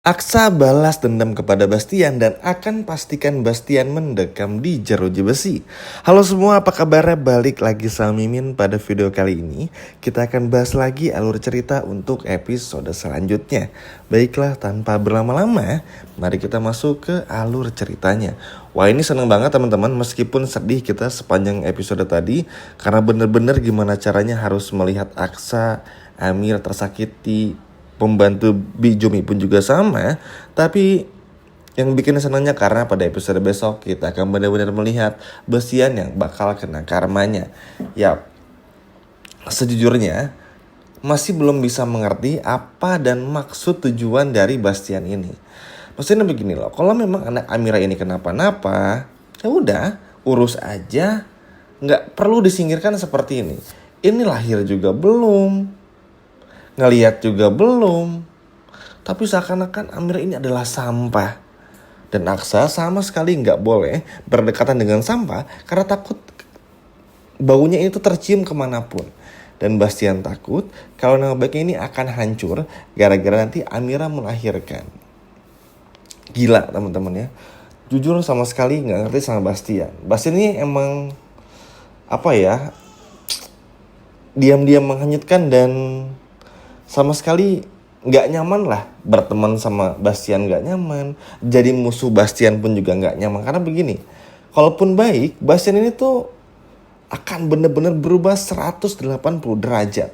Aksa balas dendam kepada Bastian dan akan pastikan Bastian mendekam di jeruji besi. Halo semua, apa kabarnya? Balik lagi sama Mimin. Pada video kali ini kita akan bahas lagi alur cerita untuk episode selanjutnya. Baiklah, tanpa berlama-lama, mari kita masuk ke alur ceritanya. Wah, ini seneng banget teman-teman, meskipun sedih kita sepanjang episode tadi, karena bener-bener gimana caranya harus melihat Aksa, Amir tersakiti, pembantu Bijumi pun juga sama. Tapi yang bikin senangnya karena pada episode besok kita akan benar-benar melihat Bastian yang bakal kena karmanya. Ya, sejujurnya masih belum bisa mengerti apa dan maksud tujuan dari Bastian ini. Maksudnya begini loh, kalau memang anak Amira ini kenapa-napa, ya udah urus aja, nggak perlu disingkirkan seperti ini. Ini lahir juga belum, ngeliat juga belum, tapi seakan-akan Amira ini adalah sampah. Dan Aksa sama sekali nggak boleh berdekatan dengan sampah karena takut baunya itu tercium kemanapun. Dan Bastian takut kalau nama baiknya ini akan hancur gara-gara nanti Amira melahirkan. Gila teman-teman ya. Jujur sama sekali nggak ngerti sama Bastian. Bastian ini emang apa ya, diam-diam menghanyutkan dan sama sekali gak nyaman lah berteman sama Bastian, gak nyaman. Jadi musuh Bastian pun juga gak nyaman. Karena begini, kalaupun baik, Bastian ini tuh akan bener-bener berubah 180 derajat.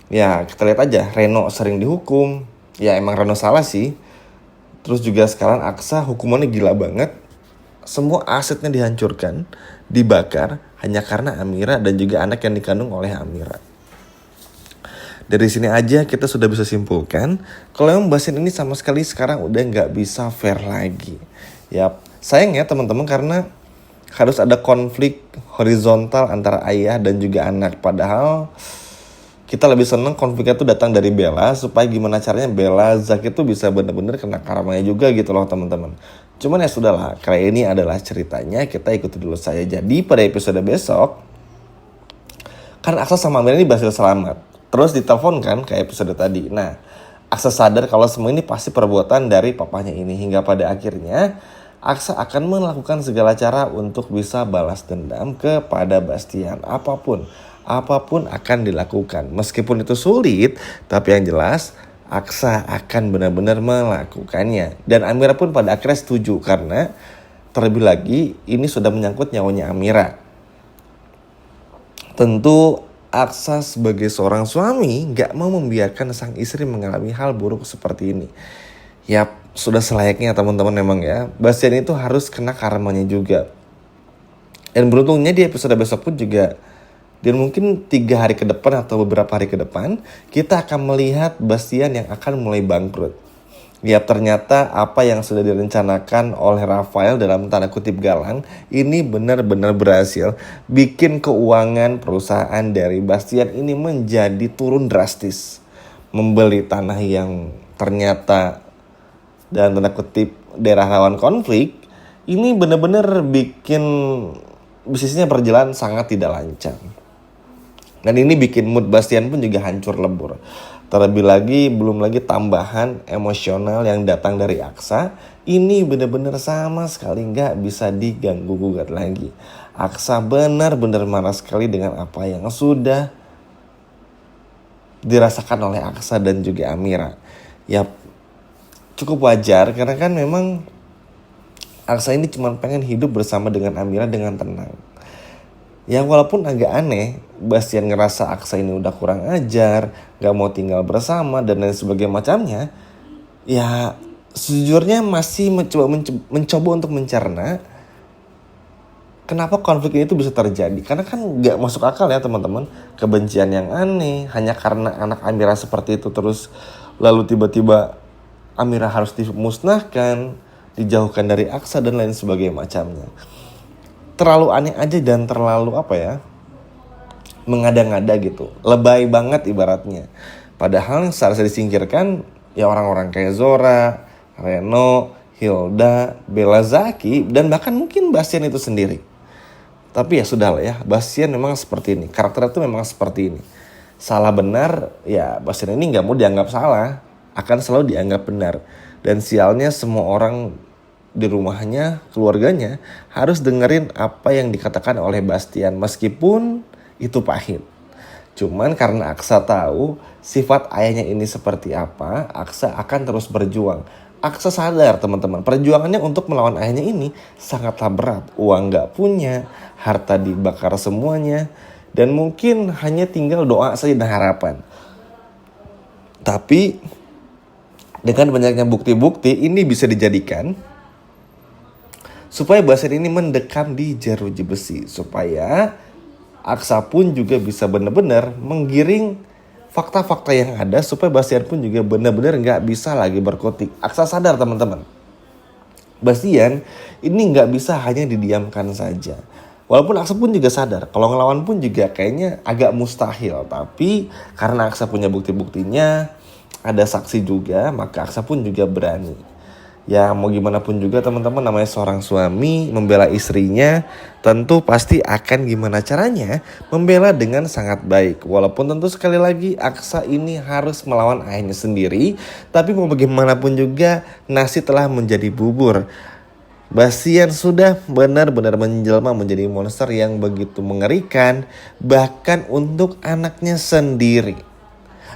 Ya kita lihat aja, Reno sering dihukum. Ya emang Reno salah sih. Terus juga sekarang Aksa hukumannya gila banget. Semua asetnya dihancurkan, dibakar, hanya karena Amira dan juga anak yang dikandung oleh Amira. Dari sini aja kita sudah bisa simpulkan kalau yang Bastian ini sama sekali sekarang udah nggak bisa fair lagi. Yap, sayang ya teman-teman karena harus ada konflik horizontal antara ayah dan juga anak. Padahal kita lebih seneng konfliknya tuh datang dari Bella supaya gimana caranya Bella Zack itu bisa bener-bener kena karmanya juga gitu loh teman-teman. Cuman ya sudahlah, karena ini adalah ceritanya, kita ikuti dulu saja. Jadi pada episode besok kan Aksa sama Amira ini berhasil selamat. Terus ditelepon kan kayak episode tadi. Nah, Aksa sadar kalau semua ini pasti perbuatan dari papanya ini. Hingga pada akhirnya Aksa akan melakukan segala cara untuk bisa balas dendam kepada Bastian. Apapun akan dilakukan. Meskipun itu sulit, tapi yang jelas Aksa akan benar-benar melakukannya. Dan Amira pun pada akhirnya setuju karena terlebih lagi ini sudah menyangkut nyawanya Amira. Tentu Aksa sebagai seorang suami gak mau membiarkan sang istri mengalami hal buruk seperti ini. Yap, sudah selayaknya teman-teman memang ya. Bastian itu harus kena karmanya juga. Dan beruntungnya di episode besok pun juga, dan mungkin 3 hari ke depan atau beberapa hari ke depan, kita akan melihat Bastian yang akan mulai bangkrut. Ya, ternyata apa yang sudah direncanakan oleh Rafael dalam tanda kutip galang ini benar-benar berhasil bikin keuangan perusahaan dari Bastian ini menjadi turun drastis. Membeli tanah yang ternyata dalam tanda kutip daerah rawan konflik ini benar-benar bikin bisnisnya berjalan sangat tidak lancar. Dan ini bikin mood Bastian pun juga hancur lebur. Terlebih lagi, belum lagi tambahan emosional yang datang dari Aksa. Ini benar-benar sama sekali gak bisa diganggu-gugat lagi. Aksa benar-benar marah sekali dengan apa yang sudah dirasakan oleh Aksa dan juga Amira. Ya cukup wajar karena kan memang Aksa ini cuma pengen hidup bersama dengan Amira dengan tenang. Ya walaupun agak aneh, Bastian ngerasa Aksa ini udah kurang ajar, gak mau tinggal bersama dan lain sebagainya macamnya. Ya sejujurnya masih mencoba untuk mencerna kenapa konflik ini tuh bisa terjadi. Karena kan gak masuk akal ya teman-teman. Kebencian yang aneh hanya karena anak Amira seperti itu terus lalu tiba-tiba Amira harus dimusnahkan, dijauhkan dari Aksa dan lain sebagainya macamnya. Terlalu aneh aja dan terlalu mengada-ngada gitu. Lebay banget ibaratnya. Padahal yang seharusnya disingkirkan ya orang-orang kayak Zora, Reno, Hilda, Bella Zaki, dan bahkan mungkin Bastian itu sendiri. Tapi ya sudah lah ya, Bastian memang seperti ini. Karakter itu memang seperti ini. Salah benar, ya Bastian ini gak mau dianggap salah. Akan selalu dianggap benar. Dan sialnya semua orang di rumahnya, keluarganya harus dengerin apa yang dikatakan oleh Bastian meskipun itu pahit. Cuman karena Aksa tahu sifat ayahnya ini seperti apa, Aksa akan terus berjuang. Aksa sadar teman-teman, perjuangannya untuk melawan ayahnya ini sangatlah berat. Uang gak punya, harta dibakar semuanya, dan mungkin hanya tinggal doa saja dan harapan. Tapi dengan banyaknya bukti-bukti ini bisa dijadikan supaya Bastian ini mendekam di jeruji besi. Supaya Aksa pun juga bisa benar-benar menggiring fakta-fakta yang ada supaya Bastian pun juga benar-benar gak bisa lagi berkutik. Aksa sadar teman-teman, Bastian ini gak bisa hanya didiamkan saja. Walaupun Aksa pun juga sadar kalau ngelawan pun juga kayaknya agak mustahil. Tapi karena Aksa punya bukti-buktinya, ada saksi juga, maka Aksa pun juga berani. Ya mau gimana pun juga teman-teman, namanya seorang suami membela istrinya tentu pasti akan gimana caranya membela dengan sangat baik. Walaupun tentu sekali lagi Aksa ini harus melawan ayahnya sendiri, tapi mau bagaimanapun juga nasi telah menjadi bubur. Bastian sudah benar-benar menjelma menjadi monster yang begitu mengerikan, bahkan untuk anaknya sendiri.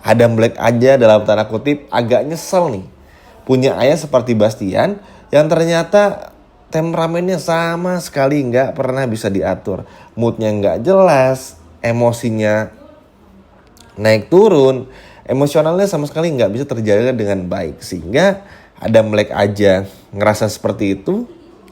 Adam Black aja dalam tanda kutip agak nyesel nih punya ayah seperti Bastian yang ternyata temperamennya sama sekali gak pernah bisa diatur. Moodnya gak jelas, emosinya naik turun, emosionalnya sama sekali gak bisa terjaga dengan baik. Sehingga Adam Black aja ngerasa seperti itu,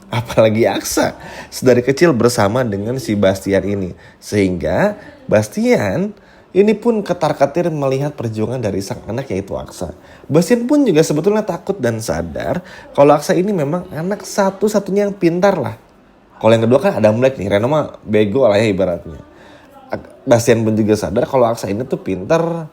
apalagi Aksa sedari kecil bersama dengan si Bastian ini. Sehingga Bastian ini pun ketar-ketir melihat perjuangan dari sang anak yaitu Aksa. Bastian pun juga sebetulnya takut dan sadar kalau Aksa ini memang anak satu-satunya yang pintar lah. Kalau yang kedua kan Adam Black nih, Reno mah bego lah ya ibaratnya. Bastian pun juga sadar kalau Aksa ini tuh pintar.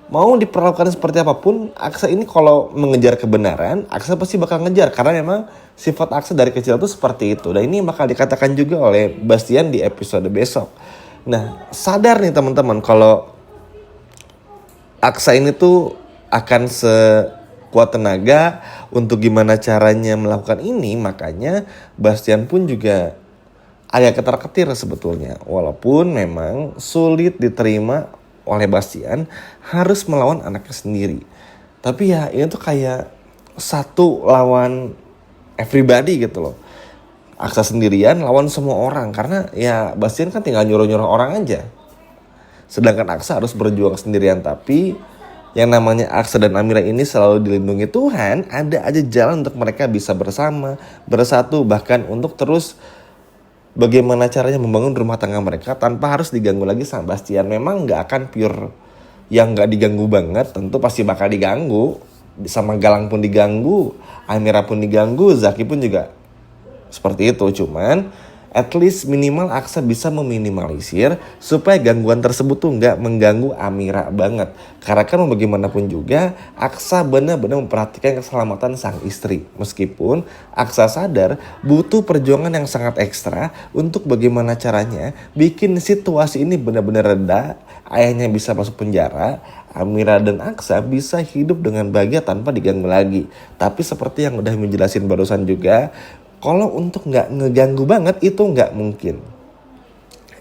Mau diperlakukan seperti apapun, Aksa ini kalau mengejar kebenaran, Aksa pasti bakal ngejar. Karena memang sifat Aksa dari kecil tuh seperti itu. Dan ini bakal dikatakan juga oleh Bastian di episode besok. Nah, sadar nih teman-teman kalau Aksa ini tuh akan sekuat tenaga untuk gimana caranya melakukan ini. Makanya Bastian pun juga agak ketar-ketir sebetulnya. Walaupun memang sulit diterima oleh Bastian harus melawan anaknya sendiri. Tapi ya ini tuh kayak satu lawan everybody gitu loh. Aksa sendirian lawan semua orang. Karena ya Bastian kan tinggal nyuruh-nyuruh orang aja. Sedangkan Aksa harus berjuang sendirian. Tapi yang namanya Aksa dan Amira ini selalu dilindungi Tuhan. Ada aja jalan untuk mereka bisa bersama, bersatu. Bahkan untuk terus bagaimana caranya membangun rumah tangga mereka tanpa harus diganggu lagi sama Bastian. Memang gak akan pure yang gak diganggu banget. Tentu pasti bakal diganggu. Sama Galang pun diganggu, Amira pun diganggu, Zaki pun juga seperti itu. Cuman at least minimal Aksa bisa meminimalisir supaya gangguan tersebut tuh gak mengganggu Amira banget. Karena kan mau bagaimanapun juga Aksa benar-benar memperhatikan keselamatan sang istri. Meskipun Aksa sadar butuh perjuangan yang sangat ekstra untuk bagaimana caranya bikin situasi ini benar-benar reda. Ayahnya bisa masuk penjara, Amira dan Aksa bisa hidup dengan bahagia tanpa diganggu lagi. Tapi seperti yang udah menjelasin barusan juga, kalau untuk gak ngeganggu banget itu gak mungkin.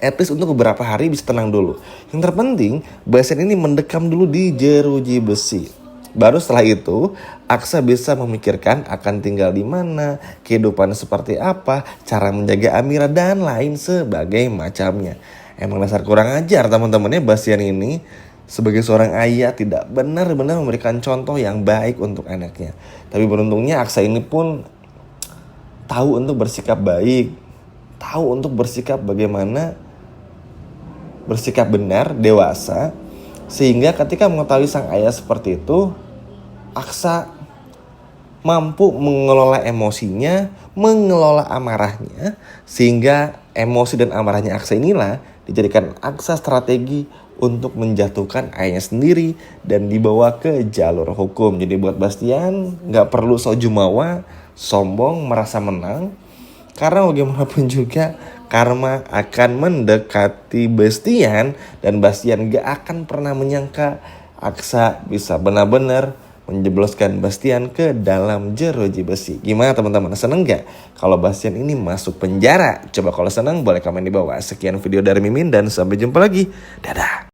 At least untuk beberapa hari bisa tenang dulu. Yang terpenting Bastian ini mendekam dulu di jeruji besi. Baru setelah itu Aksa bisa memikirkan akan tinggal di mana, kehidupan seperti apa, cara menjaga Amira dan lain sebagai macamnya. Emang dasar kurang ajar teman-temannya Bastian ini. Sebagai seorang ayah tidak benar-benar memberikan contoh yang baik untuk anaknya. Tapi beruntungnya Aksa ini pun tahu untuk bersikap baik, tahu untuk bersikap bagaimana bersikap benar, dewasa. Sehingga ketika mengetahui sang ayah seperti itu, Aksa mampu mengelola emosinya, mengelola amarahnya. Sehingga emosi dan amarahnya Aksa inilah dijadikan Aksa strategi untuk menjatuhkan ayahnya sendiri dan dibawa ke jalur hukum. Jadi buat Bastian gak perlu sok jumawa, sombong, merasa menang. Karena bagaimanapun juga karma akan mendekati Bastian. Dan Bastian gak akan pernah menyangka Aksa bisa benar-benar menjebloskan Bastian ke dalam jeruji besi. Gimana teman-teman, seneng gak kalau Bastian ini masuk penjara? Coba kalau seneng boleh komen di bawah. Sekian video dari Mimin dan sampai jumpa lagi. Dadah.